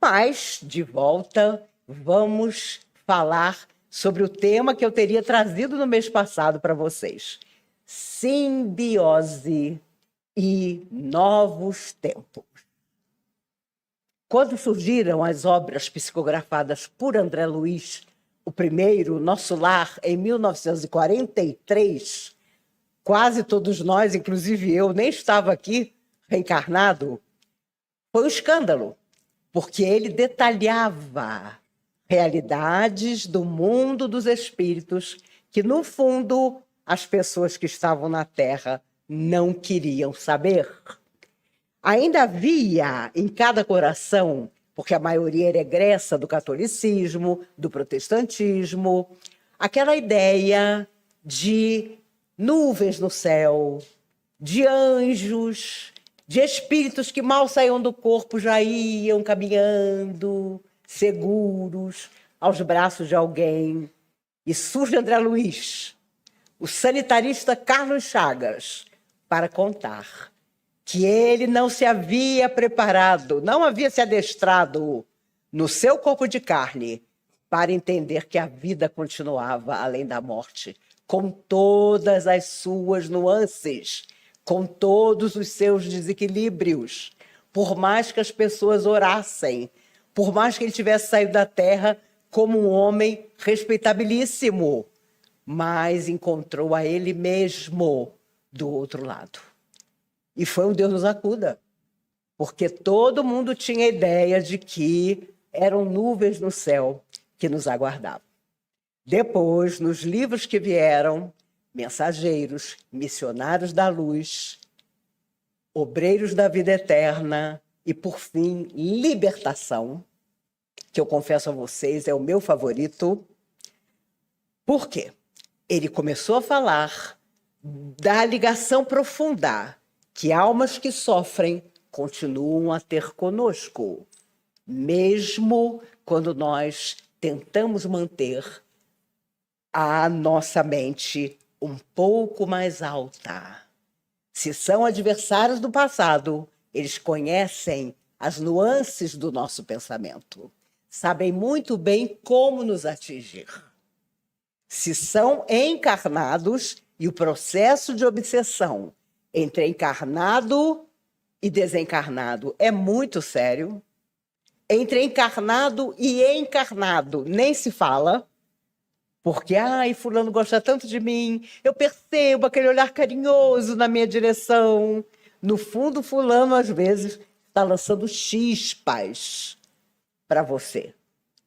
Mas, de volta, vamos falar sobre o tema que eu teria trazido no mês passado para vocês. Simbiose e novos tempos. Quando surgiram as obras psicografadas por André Luiz, o primeiro, Nosso Lar, em 1943, quase todos nós, inclusive eu, nem estava aqui reencarnado, foi um escândalo, porque ele detalhava realidades do mundo dos espíritos que, no fundo, as pessoas que estavam na Terra não queriam saber. Ainda havia em cada coração, porque a maioria era egressa do catolicismo, do protestantismo, aquela ideia de nuvens no céu, de anjos, de espíritos que mal saíam do corpo já iam caminhando, seguros, aos braços de alguém. E surge André Luiz, o sanitarista Carlos Chagas, para contar que ele não se havia preparado, não havia se adestrado no seu corpo de carne para entender que a vida continuava além da morte, com todas as suas nuances, com todos os seus desequilíbrios. Por mais que as pessoas orassem, por mais que ele tivesse saído da terra como um homem respeitabilíssimo, mas encontrou a ele mesmo do outro lado. E foi um Deus nos acuda, porque todo mundo tinha ideia de que eram nuvens no céu que nos aguardavam. Depois, nos livros que vieram, Mensageiros, Missionários da Luz, Obreiros da Vida Eterna e, por fim, Libertação, que eu confesso a vocês é o meu favorito. Por quê? Ele começou a falar da ligação profunda que almas que sofrem continuam a ter conosco, mesmo quando nós tentamos manter a nossa mente um pouco mais alta. Se são adversários do passado, eles conhecem as nuances do nosso pensamento, sabem muito bem como nos atingir. Se são encarnados, e o processo de obsessão entre encarnado e desencarnado é muito sério. Entre encarnado e encarnado nem se fala, porque, fulano gosta tanto de mim, eu percebo aquele olhar carinhoso na minha direção. No fundo, fulano, às vezes, está lançando chispas para você.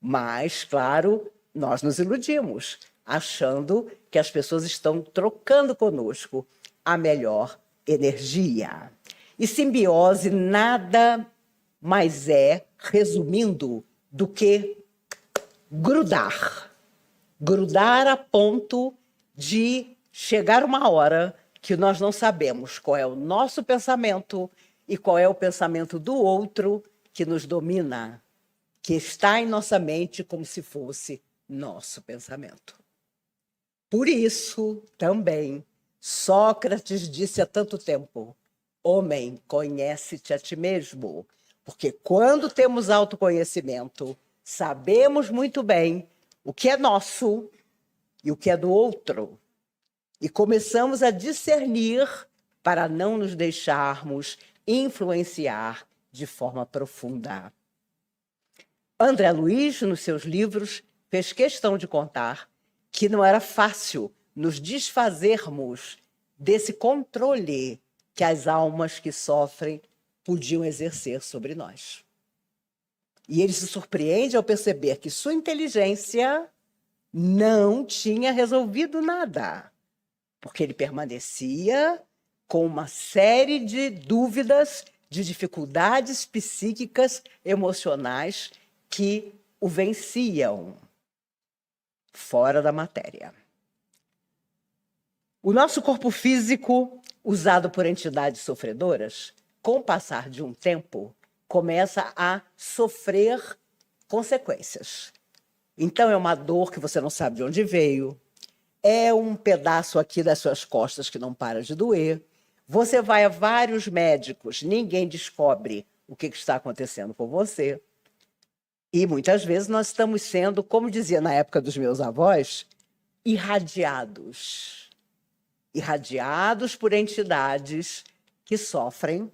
Mas, claro, nós nos iludimos, achando que as pessoas estão trocando conosco a melhor energia. E simbiose nada mais é, resumindo, do que grudar. Grudar a ponto de chegar uma hora que nós não sabemos qual é o nosso pensamento e qual é o pensamento do outro que nos domina, que está em nossa mente como se fosse nosso pensamento. Por isso, também, Sócrates disse há tanto tempo: homem, conhece-te a ti mesmo. Porque quando temos autoconhecimento, sabemos muito bem o que é nosso e o que é do outro. E começamos a discernir para não nos deixarmos influenciar de forma profunda. André Luiz, nos seus livros, fez questão de contar que não era fácil nos desfazermos desse controle que as almas que sofrem podiam exercer sobre nós. E ele se surpreende ao perceber que sua inteligência não tinha resolvido nada, porque ele permanecia com uma série de dúvidas, de dificuldades psíquicas, emocionais que o venciam fora da matéria. O nosso corpo físico, usado por entidades sofredoras, com o passar de um tempo, começa a sofrer consequências. Então, é uma dor que você não sabe de onde veio, é um pedaço aqui das suas costas que não para de doer. Você vai a vários médicos, ninguém descobre o que está acontecendo com você. E muitas vezes nós estamos sendo, como dizia na época dos meus avós, irradiados. Irradiados por entidades que sofrem,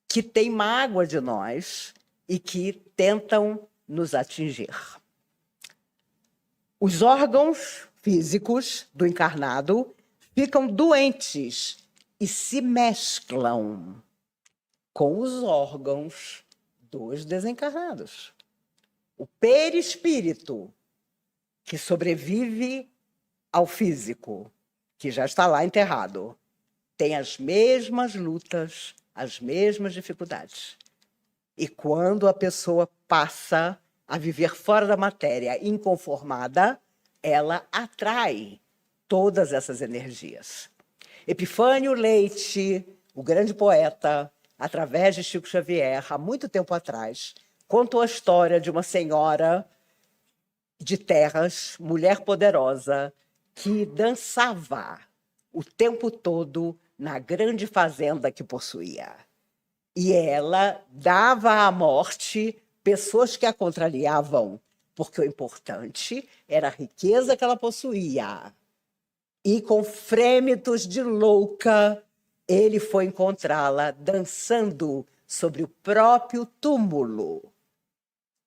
que têm mágoa de nós e que tentam nos atingir. Os órgãos físicos do encarnado ficam doentes e se mesclam com os órgãos dos desencarnados. O perispírito, que sobrevive ao físico, que já está lá enterrado, tem as mesmas lutas, as mesmas dificuldades. E quando a pessoa passa a viver fora da matéria, inconformada, ela atrai todas essas energias. Epifânio Leite, o grande poeta, através de Chico Xavier, há muito tempo atrás, contou a história de uma senhora de terras, mulher poderosa, que dançava o tempo todo na grande fazenda que possuía. E ela dava à morte pessoas que a contrariavam, porque o importante era a riqueza que ela possuía. E com frêmitos de louca, ele foi encontrá-la dançando sobre o próprio túmulo.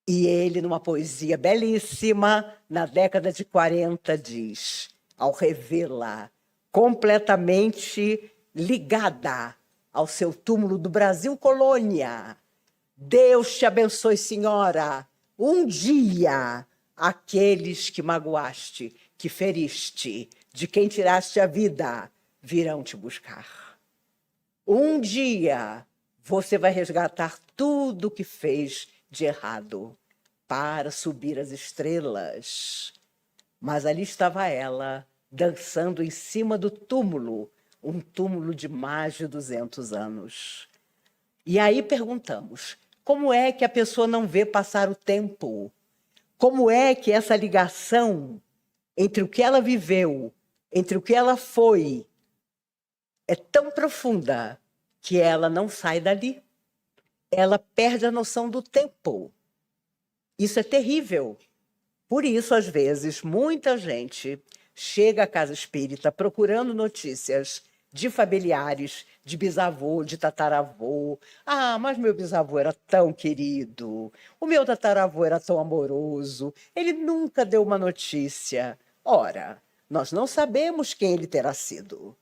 E ele, numa poesia belíssima, na década de 40, diz, ao revê-la completamente ligada ao seu túmulo do Brasil Colônia: Deus te abençoe, senhora. Um dia, aqueles que magoaste, que feriste, de quem tiraste a vida, virão te buscar. Um dia, você vai resgatar tudo que fez de errado para subir as estrelas. Mas ali estava ela, dançando em cima do túmulo, um túmulo de mais de 200 anos. E aí perguntamos, como é que a pessoa não vê passar o tempo? Como é que essa ligação entre o que ela viveu, entre o que ela foi, é tão profunda que ela não sai dali? Ela perde a noção do tempo. Isso é terrível. Por isso, às vezes, muita gente chega à casa espírita procurando notícias de familiares, de bisavô, de tataravô. Ah, mas meu bisavô era tão querido, o meu tataravô era tão amoroso, ele nunca deu uma notícia. Ora, nós não sabemos quem ele terá sido.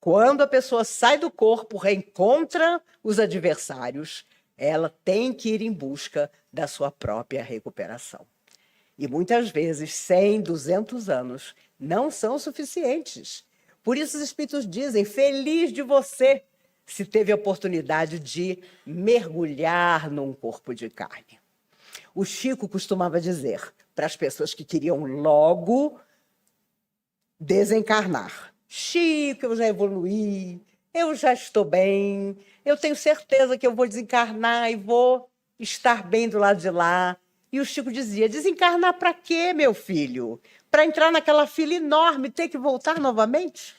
Quando a pessoa sai do corpo, reencontra os adversários, ela tem que ir em busca da sua própria recuperação. E muitas vezes 100, 200 anos não são suficientes. Por isso os espíritos dizem, feliz de você se teve a oportunidade de mergulhar num corpo de carne. O Chico costumava dizer para as pessoas que queriam logo desencarnar: Chico, eu já evoluí, eu já estou bem, eu tenho certeza que eu vou desencarnar e vou estar bem do lado de lá. E o Chico dizia, desencarnar para quê, meu filho? Para entrar naquela fila enorme, ter que voltar novamente?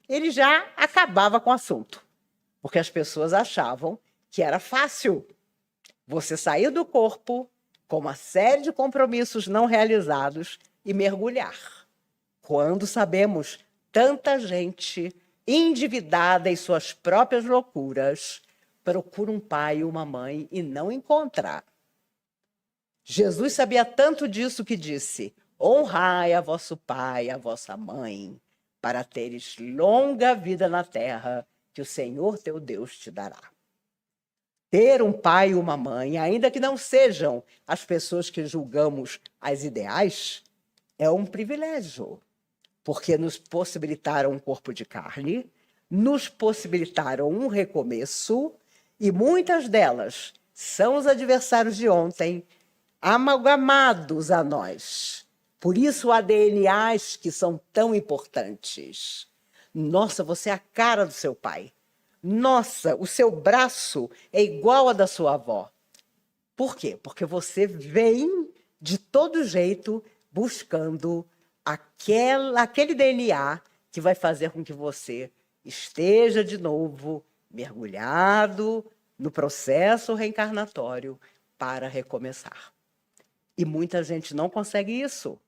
Ele já acabava com o assunto, porque as pessoas achavam que era fácil você sair do corpo com uma série de compromissos não realizados e mergulhar. Quando sabemos tanta gente endividada em suas próprias loucuras procura um pai e uma mãe e não encontra. Jesus sabia tanto disso que disse, honrai a vosso pai e a vossa mãe, para teres longa vida na terra, que o Senhor teu Deus te dará. Ter um pai e uma mãe, ainda que não sejam as pessoas que julgamos as ideais, é um privilégio, porque nos possibilitaram um corpo de carne, nos possibilitaram um recomeço, e muitas delas são os adversários de ontem, amalgamados a nós. Por isso há DNAs que são tão importantes. Nossa, você é a cara do seu pai. Nossa, o seu braço é igual ao da sua avó. Por quê? Porque você vem de todo jeito buscando aquele DNA que vai fazer com que você esteja de novo mergulhado no processo reencarnatório para recomeçar. E muita gente não consegue isso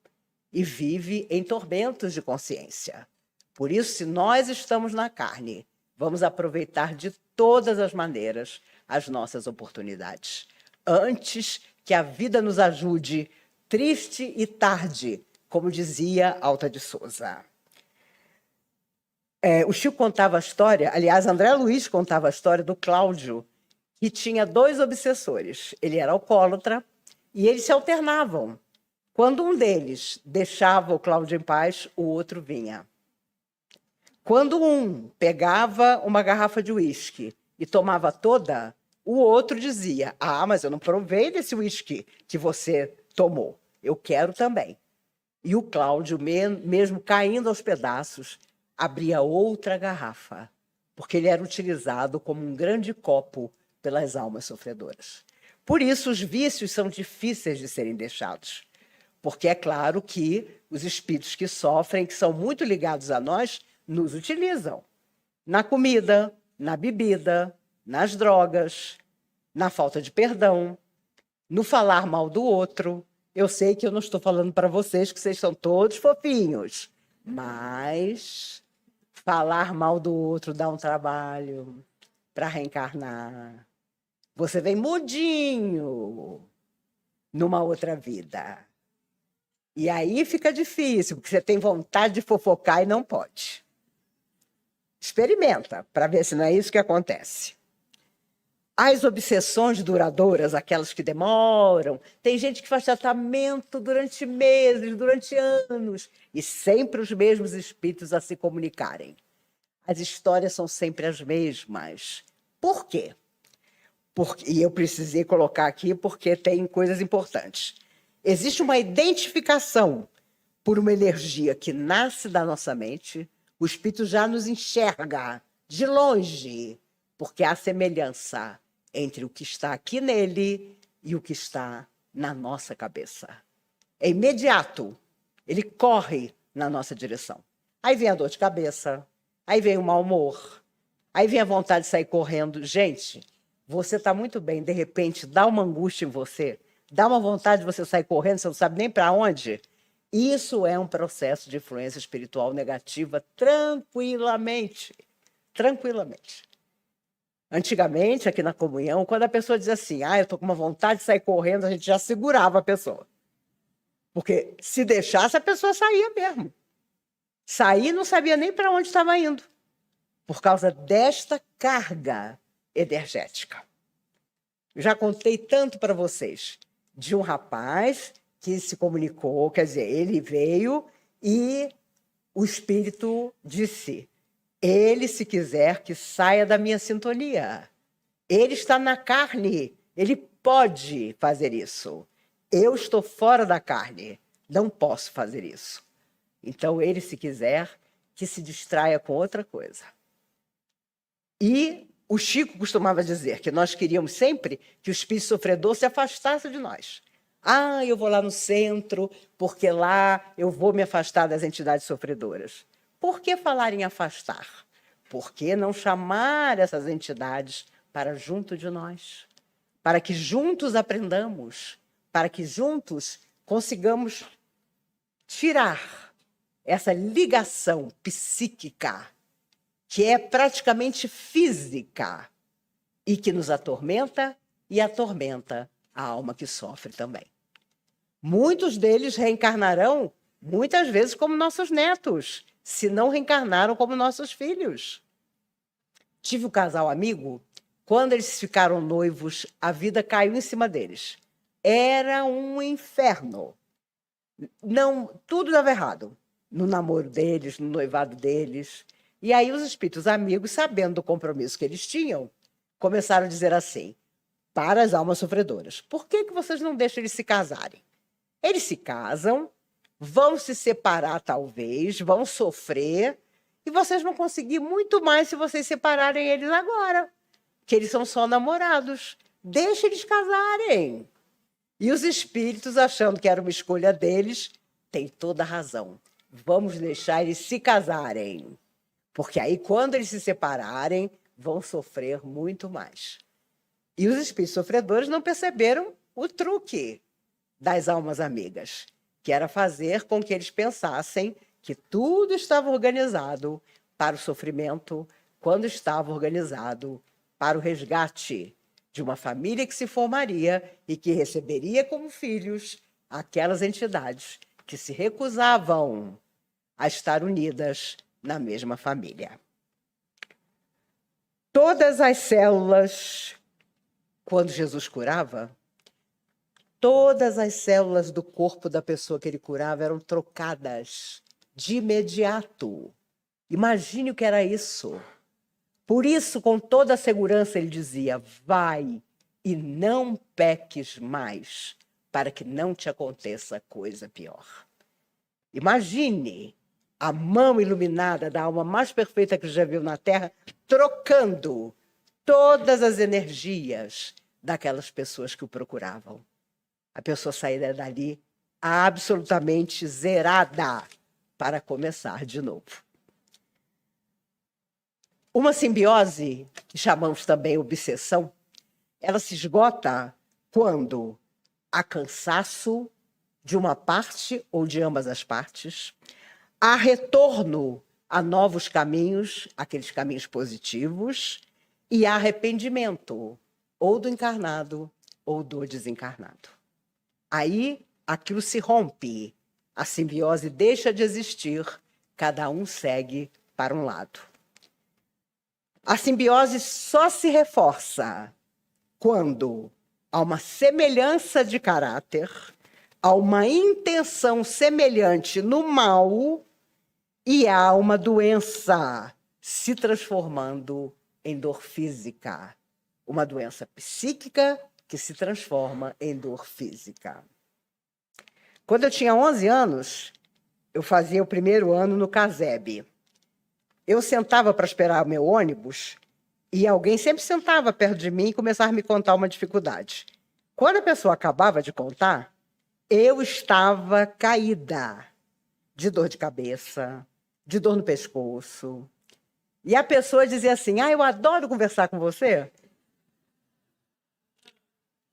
e vive em tormentos de consciência. Por isso, se nós estamos na carne, vamos aproveitar de todas as maneiras as nossas oportunidades, antes que a vida nos ajude, triste e tarde, como dizia Alta de Souza. O Chico contava a história, aliás, André Luiz contava a história do Cláudio, que tinha 2 obsessores. Ele era alcoólatra e eles se alternavam. Quando um deles deixava o Cláudio em paz, o outro vinha. Quando um pegava uma garrafa de uísque e tomava toda, o outro dizia: ah, mas eu não provei desse uísque que você tomou, eu quero também. E o Cláudio, mesmo caindo aos pedaços, abria outra garrafa, porque ele era utilizado como um grande copo pelas almas sofredoras. Por isso, os vícios são difíceis de serem deixados, porque é claro que os espíritos que sofrem, que são muito ligados a nós, nos utilizam na comida, na bebida, nas drogas, na falta de perdão, no falar mal do outro. Eu sei que eu não estou falando para vocês que vocês são todos fofinhos, mas falar mal do outro dá um trabalho para reencarnar. Você vem mudinho numa outra vida. E aí fica difícil, porque você tem vontade de fofocar e não pode. Experimenta, para ver se não é isso que acontece. As obsessões duradouras, aquelas que demoram, tem gente que faz tratamento durante meses, durante anos, e sempre os mesmos espíritos a se comunicarem. As histórias são sempre as mesmas. Por quê? E eu precisei colocar aqui porque tem coisas importantes. Existe uma identificação por uma energia que nasce da nossa mente, o espírito já nos enxerga de longe, porque há semelhança entre o que está aqui nele e o que está na nossa cabeça. É imediato, ele corre na nossa direção. Aí vem a dor de cabeça, aí vem o mau humor, aí vem a vontade de sair correndo. Gente, você está muito bem, de repente dá uma angústia em você, dá uma vontade de você sair correndo, você não sabe nem para onde. Isso é um processo de influência espiritual negativa tranquilamente. Tranquilamente. Antigamente, aqui na comunhão, quando a pessoa dizia assim, eu estou com uma vontade de sair correndo, a gente já segurava a pessoa. Porque se deixasse, a pessoa saía mesmo. Saía e não sabia nem para onde estava indo, por causa desta carga energética. Já contei tanto para vocês de um rapaz que se comunicou, quer dizer, ele veio e o espírito disse: ele, se quiser, que saia da minha sintonia. Ele está na carne, ele pode fazer isso. Eu estou fora da carne, não posso fazer isso. Então, ele, se quiser, que se distraia com outra coisa. E o Chico costumava dizer que nós queríamos sempre que o espírito sofredor se afastasse de nós. Eu vou lá no centro, porque lá eu vou me afastar das entidades sofredoras. Por que falar em afastar? Por que não chamar essas entidades para junto de nós? Para que juntos aprendamos, para que juntos consigamos tirar essa ligação psíquica, que é praticamente física, e que nos atormenta e atormenta a alma que sofre também. Muitos deles reencarnarão, muitas vezes, como nossos netos, se não reencarnaram como nossos filhos. Tive um casal amigo, quando eles ficaram noivos, a vida caiu em cima deles. Era um inferno. Não, tudo dava errado. No namoro deles, no noivado deles. E aí os espíritos amigos, sabendo do compromisso que eles tinham, começaram a dizer assim, para as almas sofredoras: por que vocês não deixam eles se casarem? Eles se casam, vão se separar talvez, vão sofrer, e vocês vão conseguir muito mais se vocês separarem eles agora, que eles são só namorados. Deixa eles casarem. E os espíritos, achando que era uma escolha deles, têm toda a razão. Vamos deixar eles se casarem, porque aí, quando eles se separarem, vão sofrer muito mais. E os espíritos sofredores não perceberam o truque das almas amigas, que era fazer com que eles pensassem que tudo estava organizado para o sofrimento, quando estava organizado para o resgate de uma família que se formaria e que receberia como filhos aquelas entidades que se recusavam a estar unidas na mesma família. Todas as células, quando Jesus curava, todas as células do corpo da pessoa que ele curava eram trocadas de imediato. Imagine o que era isso. Por isso, com toda a segurança, ele dizia: vai e não peques mais, para que não te aconteça coisa pior. Imagine a mão iluminada da alma mais perfeita que já viu na Terra, trocando todas as energias daquelas pessoas que o procuravam. A pessoa saíra dali absolutamente zerada para começar de novo. Uma simbiose, que chamamos também obsessão, ela se esgota quando há cansaço de uma parte ou de ambas as partes, há retorno a novos caminhos, aqueles caminhos positivos, e há arrependimento, ou do encarnado ou do desencarnado. Aí aquilo se rompe, a simbiose deixa de existir, cada um segue para um lado. A simbiose só se reforça quando há uma semelhança de caráter, há uma intenção semelhante no mal e há uma doença se transformando em dor física. Uma doença psíquica que se transforma em dor física. Quando eu tinha 11 anos, eu fazia o primeiro ano no CASEB. Eu sentava para esperar o meu ônibus e alguém sempre sentava perto de mim e começava a me contar uma dificuldade. Quando a pessoa acabava de contar, eu estava caída de dor de cabeça, de dor no pescoço. E a pessoa dizia assim: eu adoro conversar com você.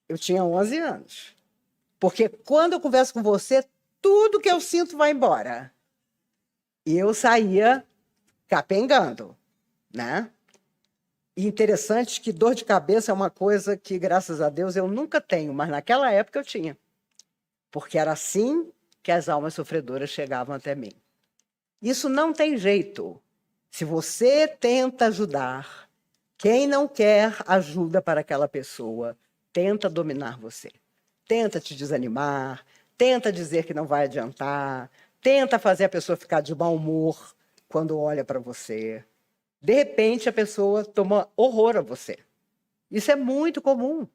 Eu tinha 11 anos. Porque quando eu converso com você, tudo que eu sinto vai embora. E eu saía capengando, né? E interessante que dor de cabeça é uma coisa que, graças a Deus, eu nunca tenho, mas naquela época eu tinha. Porque era assim que as almas sofredoras chegavam até mim. Isso não tem jeito. Se você tenta ajudar, quem não quer ajuda para aquela pessoa, tenta dominar você. Tenta te desanimar, tenta dizer que não vai adiantar, tenta fazer a pessoa ficar de mau humor quando olha para você. De repente, a pessoa toma horror a você. Isso é muito comum.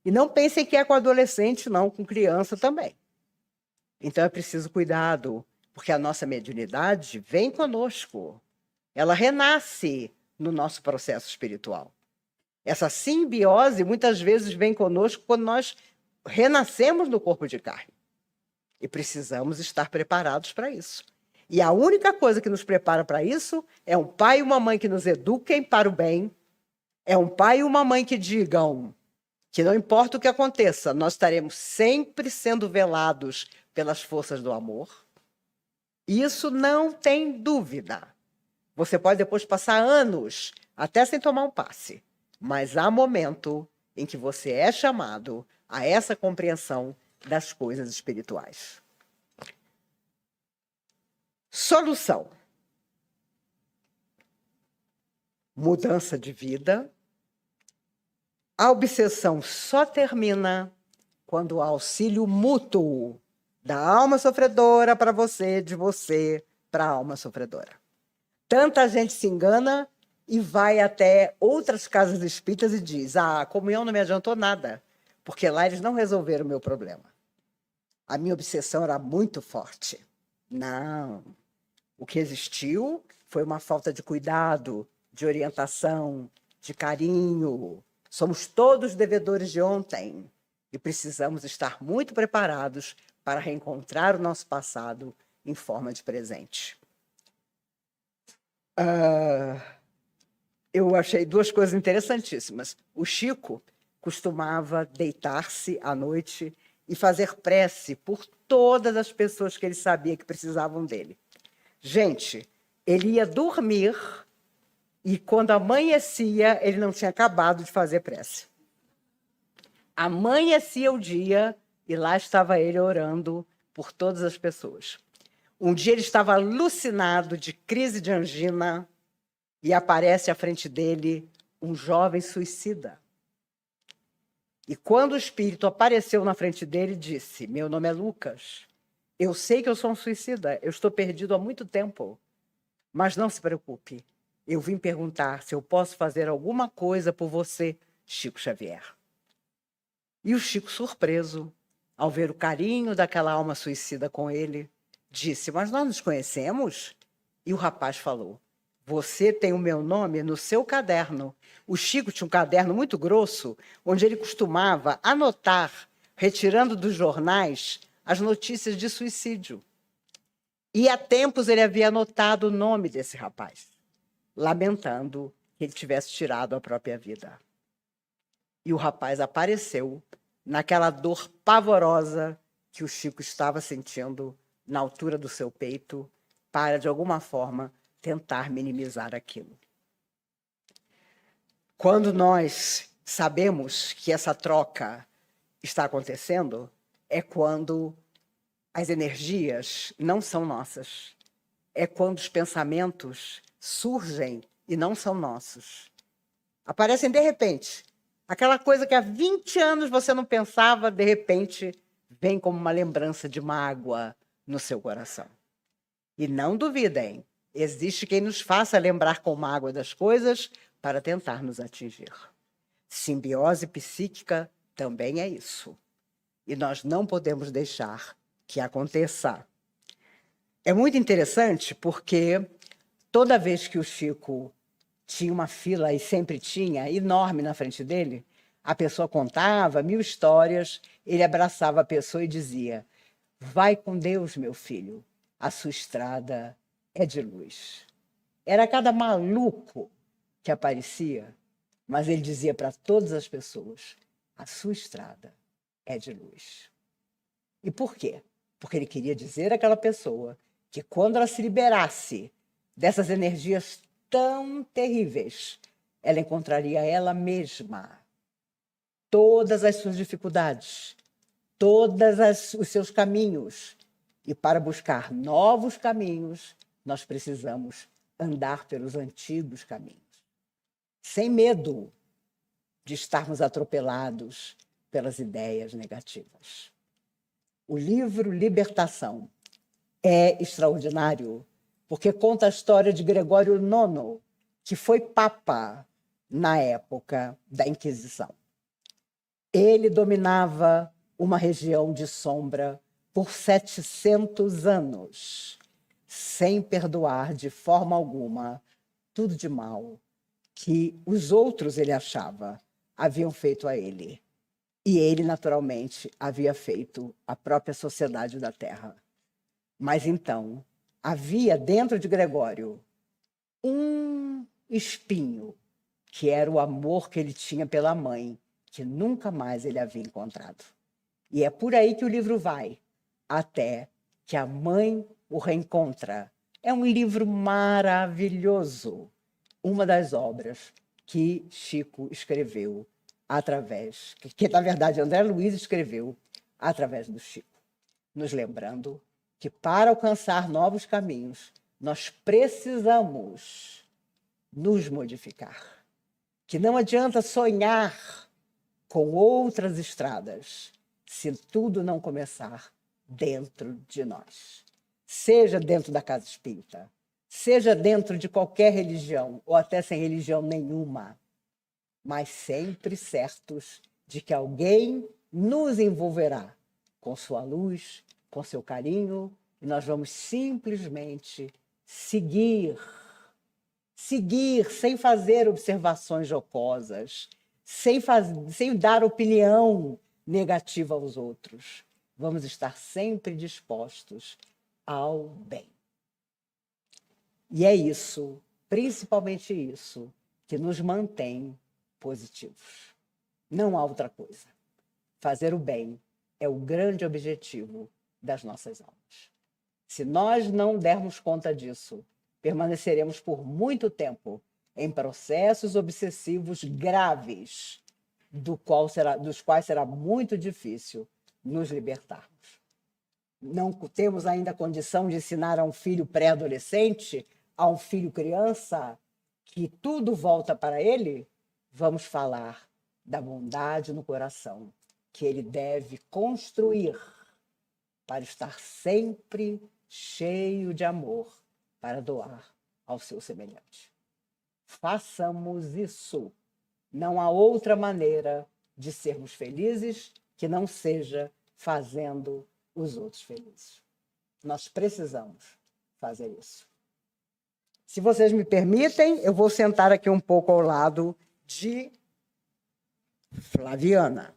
E não pensem que é com adolescente, não, com criança também. Então é preciso cuidado, porque a nossa mediunidade vem conosco. Ela renasce no nosso processo espiritual. Essa simbiose muitas vezes vem conosco quando nós renascemos no corpo de carne. E precisamos estar preparados para isso. E a única coisa que nos prepara para isso é um pai e uma mãe que nos eduquem para o bem, é um pai e uma mãe que digam que não importa o que aconteça, nós estaremos sempre sendo velados pelas forças do amor. Isso não tem dúvida. Você pode depois passar anos até sem tomar um passe, mas há momento em que você é chamado a essa compreensão das coisas espirituais. Solução. Mudança de vida. A obsessão só termina quando o auxílio mútuo da alma sofredora para você, de você para a alma sofredora. Tanta gente se engana e vai até outras casas espíritas e diz: a comunhão não me adiantou nada, porque lá eles não resolveram o meu problema. A minha obsessão era muito forte. Não. O que existiu foi uma falta de cuidado, de orientação, de carinho. Somos todos devedores de ontem e precisamos estar muito preparados para reencontrar o nosso passado em forma de presente. Eu achei duas coisas interessantíssimas. O Chico costumava deitar-se à noite e fazer prece por todas as pessoas que ele sabia que precisavam dele. Gente, ele ia dormir e, quando amanhecia, ele não tinha acabado de fazer prece. Amanhecia o dia e lá estava ele orando por todas as pessoas. Um dia ele estava alucinado de crise de angina e aparece à frente dele um jovem suicida. E quando o espírito apareceu na frente dele, disse: meu nome é Lucas, eu sei que eu sou um suicida, eu estou perdido há muito tempo, mas não se preocupe, eu vim perguntar se eu posso fazer alguma coisa por você, Chico Xavier. E o Chico, surpreso, ao ver o carinho daquela alma suicida com ele, disse: mas nós nos conhecemos? E o rapaz falou: você tem o meu nome no seu caderno. O Chico tinha um caderno muito grosso, onde ele costumava anotar, retirando dos jornais, as notícias de suicídio. E há tempos ele havia anotado o nome desse rapaz, lamentando que ele tivesse tirado a própria vida. E o rapaz apareceu naquela dor pavorosa que o Chico estava sentindo na altura do seu peito, para, de alguma forma, tentar minimizar aquilo. Quando nós sabemos que essa troca está acontecendo, é quando as energias não são nossas. É quando os pensamentos surgem e não são nossos. Aparecem de repente. Aquela coisa que há 20 anos você não pensava, de repente, vem como uma lembrança de mágoa no seu coração. E não duvidem, existe quem nos faça lembrar com mágoa das coisas para tentar nos atingir. Simbiose psíquica também é isso. E nós não podemos deixar que aconteça. É muito interessante porque toda vez que o Chico tinha uma fila, e sempre tinha, enorme na frente dele, a pessoa contava 1000 histórias, ele abraçava a pessoa e dizia: vai com Deus, meu filho, a sua estrada é de luz. Era cada maluco que aparecia, mas ele dizia para todas as pessoas: a sua estrada é de luz. E por quê? Porque ele queria dizer àquela pessoa que, quando ela se liberasse dessas energias tão terríveis, ela encontraria ela mesma, todas as suas dificuldades, todos os seus caminhos. E para buscar novos caminhos, nós precisamos andar pelos antigos caminhos, sem medo de estarmos atropelados pelas ideias negativas. O livro Libertação é extraordinário, porque conta a história de Gregório IX, que foi papa na época da Inquisição. Ele dominava uma região de sombra por 700 anos, sem perdoar de forma alguma tudo de mal que os outros, ele achava, haviam feito a ele. E ele, naturalmente, havia feito a própria sociedade da Terra. Mas então, havia dentro de Gregório um espinho, que era o amor que ele tinha pela mãe, que nunca mais ele havia encontrado. E é por aí que o livro vai, até que a mãe o reencontra. É um livro maravilhoso, uma das obras que Chico escreveu através, que na verdade André Luiz escreveu através do Chico, nos lembrando que, para alcançar novos caminhos, nós precisamos nos modificar. Que não adianta sonhar com outras estradas se tudo não começar dentro de nós. Seja dentro da casa espírita, seja dentro de qualquer religião, ou até sem religião nenhuma, mas sempre certos de que alguém nos envolverá com sua luz, com seu carinho, e nós vamos simplesmente seguir sem fazer observações jocosas, sem dar opinião negativa aos outros. Vamos estar sempre dispostos ao bem. E é isso, principalmente isso, que nos mantém positivos. Não há outra coisa. Fazer o bem é o grande objetivo das nossas almas. Se nós não dermos conta disso, permaneceremos por muito tempo em processos obsessivos graves, dos quais será muito difícil nos libertarmos. Não temos ainda a condição de ensinar a um filho pré-adolescente, a um filho criança, que tudo volta para ele? Vamos falar da bondade no coração, que ele deve construir para estar sempre cheio de amor para doar ao seu semelhante. Façamos isso. Não há outra maneira de sermos felizes que não seja fazendo os outros felizes. Nós precisamos fazer isso. Se vocês me permitem, eu vou sentar aqui um pouco ao lado de Flaviana.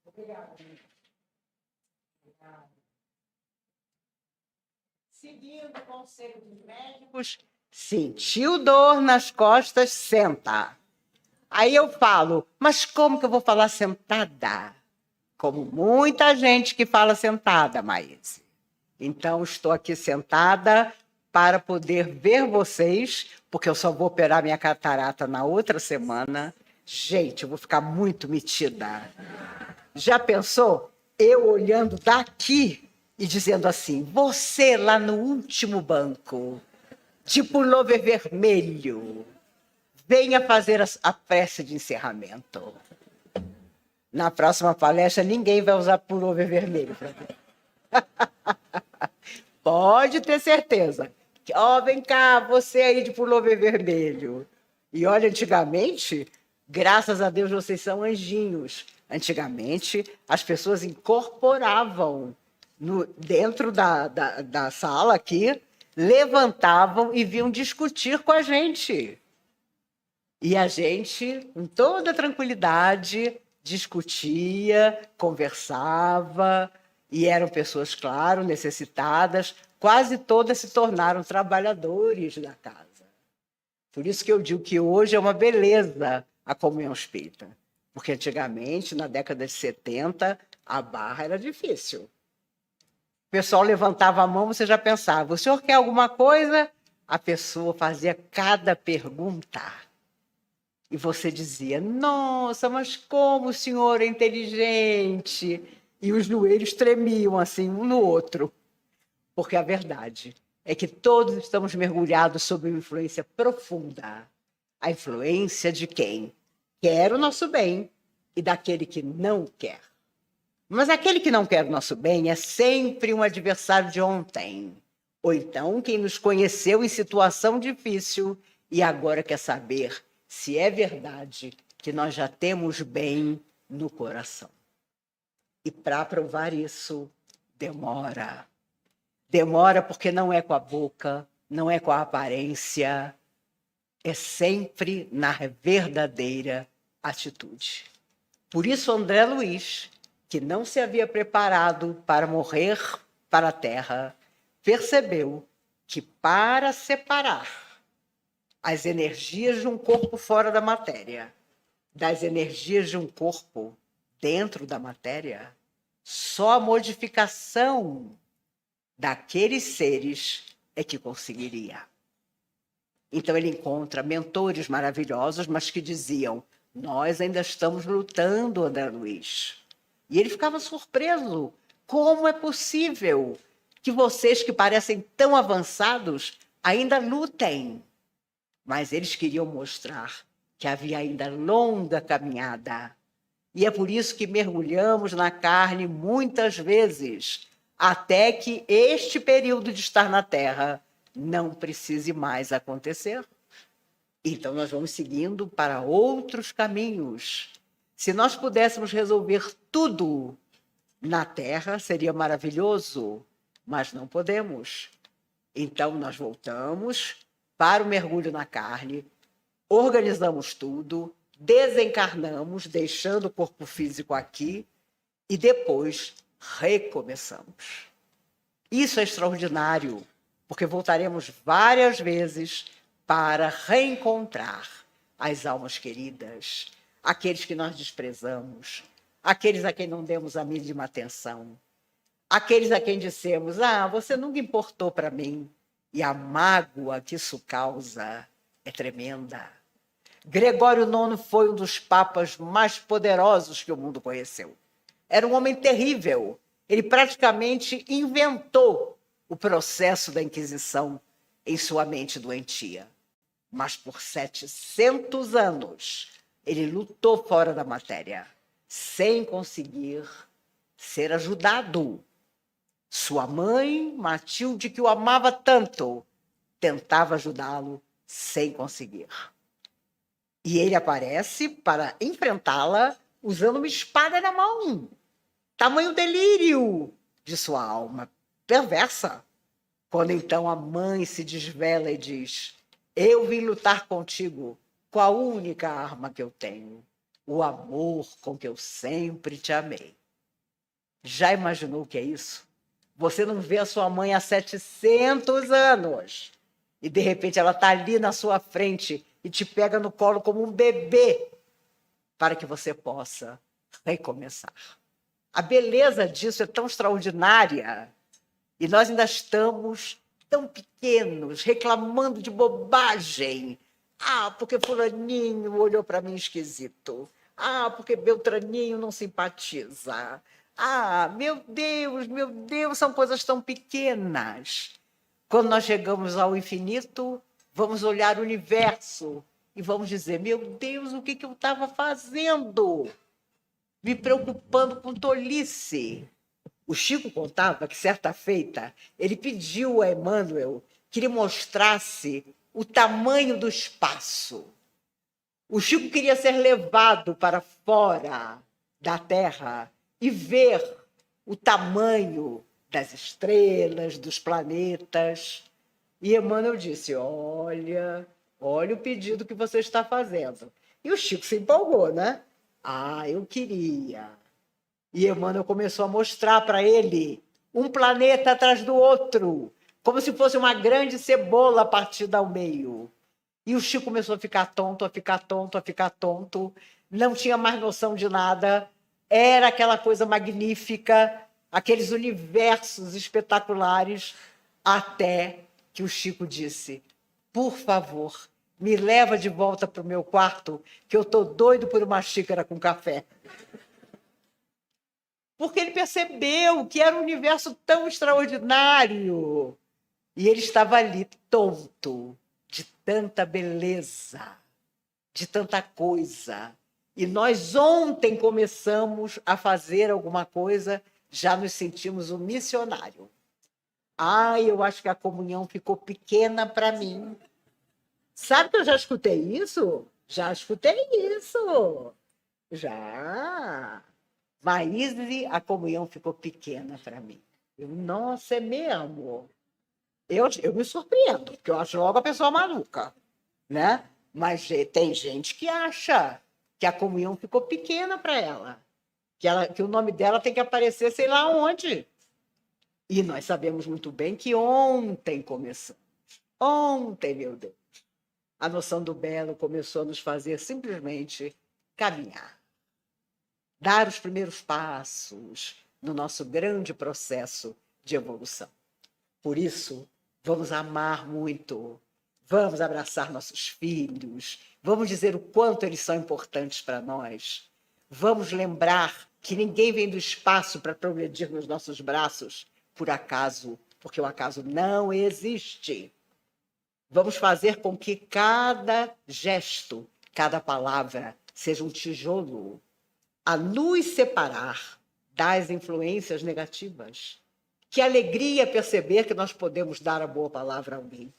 Obrigada. Seguindo o conselho dos médicos, sentiu dor nas costas, senta. Aí eu falo, mas como que eu vou falar sentada? Como muita gente que fala sentada, Maíse. Então, estou aqui sentada para poder ver vocês, porque eu só vou operar minha catarata na outra semana. Gente, eu vou ficar muito metida. Já pensou? Eu olhando daqui e dizendo assim, você lá no último banco, de pullover vermelho, venha fazer a prece de encerramento. Na próxima palestra, ninguém vai usar pullover vermelho. Pode ter certeza. Ó, vem cá, você aí de pullover vermelho. E olha, antigamente, graças a Deus, vocês são anjinhos. Antigamente, as pessoas incorporavam dentro da sala aqui, levantavam e vinham discutir com a gente. E a gente, com toda tranquilidade, discutia, conversava, e eram pessoas, claro, necessitadas, quase todas se tornaram trabalhadores da casa. Por isso que eu digo que hoje é uma beleza a comunhão espírita, porque antigamente, na década de 70, a barra era difícil. O pessoal levantava a mão, você já pensava, o senhor quer alguma coisa? A pessoa fazia cada pergunta. E você dizia, nossa, mas como o senhor é inteligente? E os joelhos tremiam assim, um no outro. Porque a verdade é que todos estamos mergulhados sob uma influência profunda. A influência de quem quer o nosso bem e daquele que não quer. Mas aquele que não quer o nosso bem é sempre um adversário de ontem. Ou então quem nos conheceu em situação difícil e agora quer saber se é verdade que nós já temos bem no coração. E para provar isso, demora. Demora porque não é com a boca, não é com a aparência, é sempre na verdadeira atitude. Por isso, André Luiz, que não se havia preparado para morrer para a Terra, percebeu que para separar as energias de um corpo fora da matéria das energias de um corpo dentro da matéria, só a modificação daqueles seres é que conseguiria. Então ele encontra mentores maravilhosos, mas que diziam, nós ainda estamos lutando, André Luiz. E ele ficava surpreso. Como é possível que vocês que parecem tão avançados ainda lutem? Mas eles queriam mostrar que havia ainda longa caminhada. E é por isso que mergulhamos na carne muitas vezes, até que este período de estar na Terra não precise mais acontecer. Então, nós vamos seguindo para outros caminhos. Se nós pudéssemos resolver tudo na Terra, seria maravilhoso, mas não podemos. Então, nós voltamos para o mergulho na carne, organizamos tudo, desencarnamos, deixando o corpo físico aqui, e depois recomeçamos. Isso é extraordinário, porque voltaremos várias vezes para reencontrar as almas queridas, aqueles que nós desprezamos, aqueles a quem não demos a mínima atenção, aqueles a quem dissemos, você nunca importou para mim, e a mágoa que isso causa é tremenda. Gregório IX foi um dos papas mais poderosos que o mundo conheceu. Era um homem terrível. Ele praticamente inventou o processo da Inquisição em sua mente doentia. Mas por 700 anos, ele lutou fora da matéria, sem conseguir ser ajudado. Sua mãe, Matilde, que o amava tanto, tentava ajudá-lo sem conseguir. E ele aparece para enfrentá-la usando uma espada na mão. Tamanho delírio de sua alma perversa. Quando então a mãe se desvela e diz: eu vim lutar contigo com a única arma que eu tenho, o amor com que eu sempre te amei. Já imaginou o que é isso? Você não vê a sua mãe há 700 anos e, de repente, ela está ali na sua frente e te pega no colo como um bebê para que você possa recomeçar. A beleza disso é tão extraordinária e nós ainda estamos tão pequenos, reclamando de bobagem. Porque fulaninho olhou para mim esquisito. Porque Beltraninho não simpatiza. Meu Deus, são coisas tão pequenas. Quando nós chegamos ao infinito, vamos olhar o universo e vamos dizer, meu Deus, o que eu estava fazendo? Me preocupando com tolice. O Chico contava que, certa feita, ele pediu a Emmanuel que lhe mostrasse o tamanho do espaço. O Chico queria ser levado para fora da Terra e ver o tamanho das estrelas, dos planetas. E Emmanuel disse, olha o pedido que você está fazendo. E o Chico se empolgou, né? Eu queria. E Emmanuel começou a mostrar para ele um planeta atrás do outro, como se fosse uma grande cebola partida ao meio. E o Chico começou a ficar tonto, a ficar tonto, não tinha mais noção de nada, era aquela coisa magnífica, aqueles universos espetaculares, até que o Chico disse, por favor, me leva de volta para o meu quarto, que eu estou doido por uma xícara com café. Porque ele percebeu que era um universo tão extraordinário. E ele estava ali, tonto, de tanta beleza, de tanta coisa. E nós ontem começamos a fazer alguma coisa, já nos sentimos um missionário. Eu acho que a comunhão ficou pequena para mim. Sabe que eu já escutei isso? Já escutei isso. Já. Mas a comunhão ficou pequena para mim. Nossa, é mesmo? Eu me surpreendo, porque eu acho logo a pessoa maluca, né? Mas tem gente que acha que a comunhão ficou pequena para ela, que o nome dela tem que aparecer sei lá onde. E nós sabemos muito bem que ontem começamos. Ontem, meu Deus. A noção do belo começou a nos fazer simplesmente caminhar. Dar os primeiros passos no nosso grande processo de evolução. Por isso, vamos amar muito, vamos abraçar nossos filhos, vamos dizer o quanto eles são importantes para nós, vamos lembrar que ninguém vem do espaço para progredir nos nossos braços por acaso, porque o acaso não existe. Vamos fazer com que cada gesto, cada palavra seja um tijolo a nos separar das influências negativas. Que alegria perceber que nós podemos dar a boa palavra a alguém.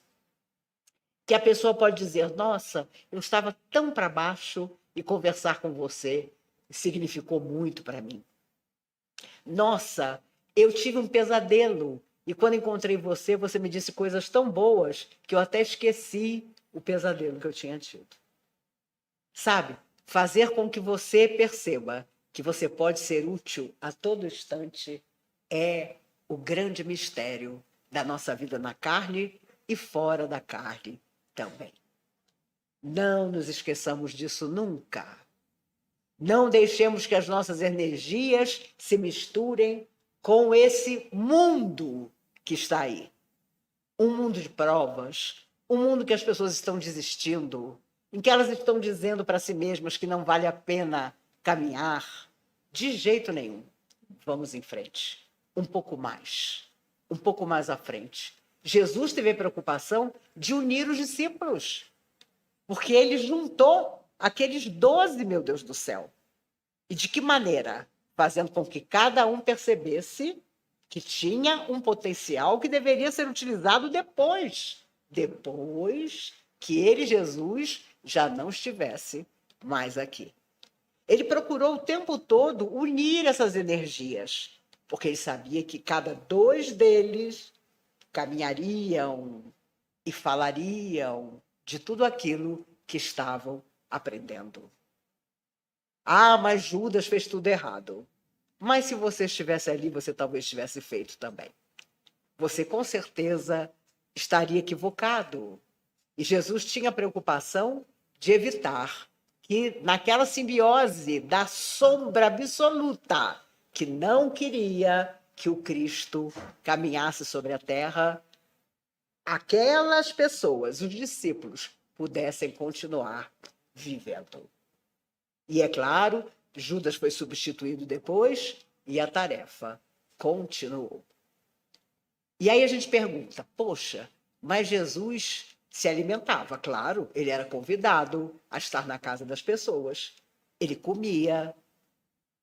Que a pessoa pode dizer, nossa, eu estava tão para baixo e conversar com você significou muito para mim. Nossa, eu tive um pesadelo e quando encontrei você, você me disse coisas tão boas que eu até esqueci o pesadelo que eu tinha tido. Sabe? Fazer com que você perceba que você pode ser útil a todo instante é o grande mistério da nossa vida na carne e fora da carne também. Não nos esqueçamos disso nunca. Não deixemos que as nossas energias se misturem com esse mundo que está aí. Um mundo de provas, um mundo que as pessoas estão desistindo, em que elas estão dizendo para si mesmas que não vale a pena caminhar. De jeito nenhum. Vamos em frente. Um pouco mais à frente. Jesus teve a preocupação de unir os discípulos, porque ele juntou aqueles 12, meu Deus do céu. E de que maneira? Fazendo com que cada um percebesse que tinha um potencial que deveria ser utilizado depois que ele, Jesus, já não estivesse mais aqui. Ele procurou o tempo todo unir essas energias, porque ele sabia que cada 2 deles caminhariam e falariam de tudo aquilo que estavam aprendendo. Ah, mas Judas fez tudo errado. Mas se você estivesse ali, você talvez tivesse feito também. Você com certeza estaria equivocado. E Jesus tinha a preocupação de evitar que, naquela simbiose da sombra absoluta, que não queria que o Cristo caminhasse sobre a terra, aquelas pessoas, os discípulos, pudessem continuar vivendo. E, é claro, Judas foi substituído depois e a tarefa continuou. E aí a gente pergunta, poxa, mas Jesus se alimentava, claro, ele era convidado a estar na casa das pessoas. Ele comia,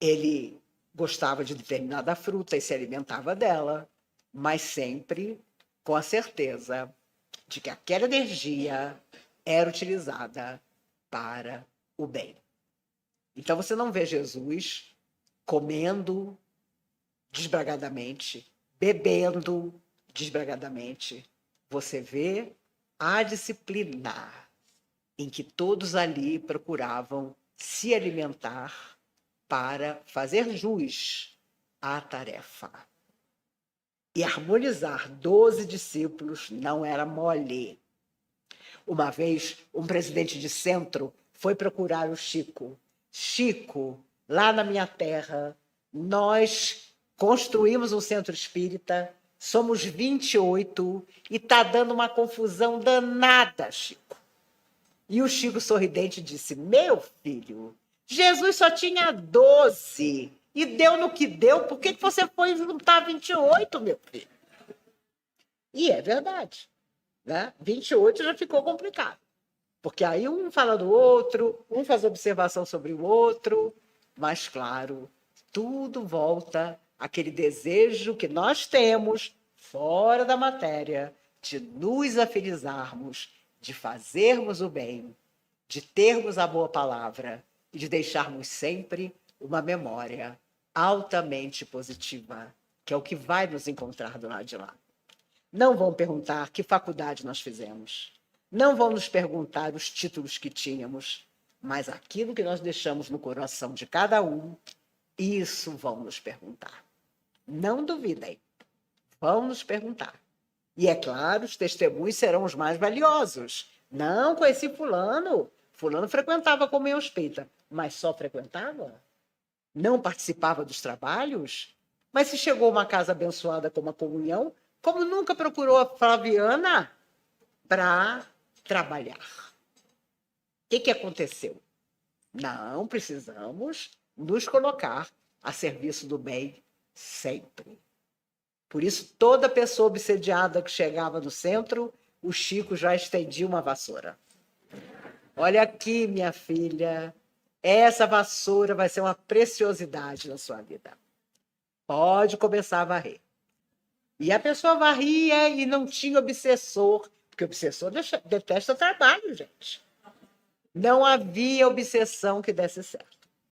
ele gostava de determinada fruta e se alimentava dela, mas sempre com a certeza de que aquela energia era utilizada para o bem. Então você não vê Jesus comendo desbragadamente, bebendo desbragadamente. Você vê a disciplina em que todos ali procuravam se alimentar para fazer jus à tarefa. E harmonizar 12 discípulos não era mole. Uma vez, um presidente de centro foi procurar o Chico. Chico, lá na minha terra, nós construímos um centro espírita, somos 28 e está dando uma confusão danada, Chico. E o Chico sorridente disse, meu filho, Jesus só tinha 12 e deu no que deu, por que você foi juntar 28, meu filho? E é verdade, né? 28 já ficou complicado. Porque aí um fala do outro, um faz observação sobre o outro, mas, claro, tudo volta àquele desejo que nós temos, fora da matéria, de nos afinizarmos, de fazermos o bem, de termos a boa palavra e de deixarmos sempre uma memória altamente positiva, que é o que vai nos encontrar do lado de lá. Não vão perguntar que faculdade nós fizemos. Não vão nos perguntar os títulos que tínhamos, mas aquilo que nós deixamos no coração de cada um, isso vão nos perguntar. Não duvidem, vão nos perguntar. E, é claro, os testemunhos serão os mais valiosos. Não conheci fulano. Fulano frequentava a comunhão espírita, mas só frequentava? Não participava dos trabalhos? Mas se chegou a uma casa abençoada como a comunhão, como nunca procurou a Flaviana para trabalhar? O que aconteceu? Não precisamos nos colocar a serviço do bem sempre. Por isso, toda pessoa obsediada que chegava no centro, o Chico já estendia uma vassoura. Olha aqui, minha filha, essa vassoura vai ser uma preciosidade na sua vida. Pode começar a varrer. E a pessoa varria e não tinha obsessor, porque o obsessor detesta trabalho, gente. Não havia obsessão que desse certo.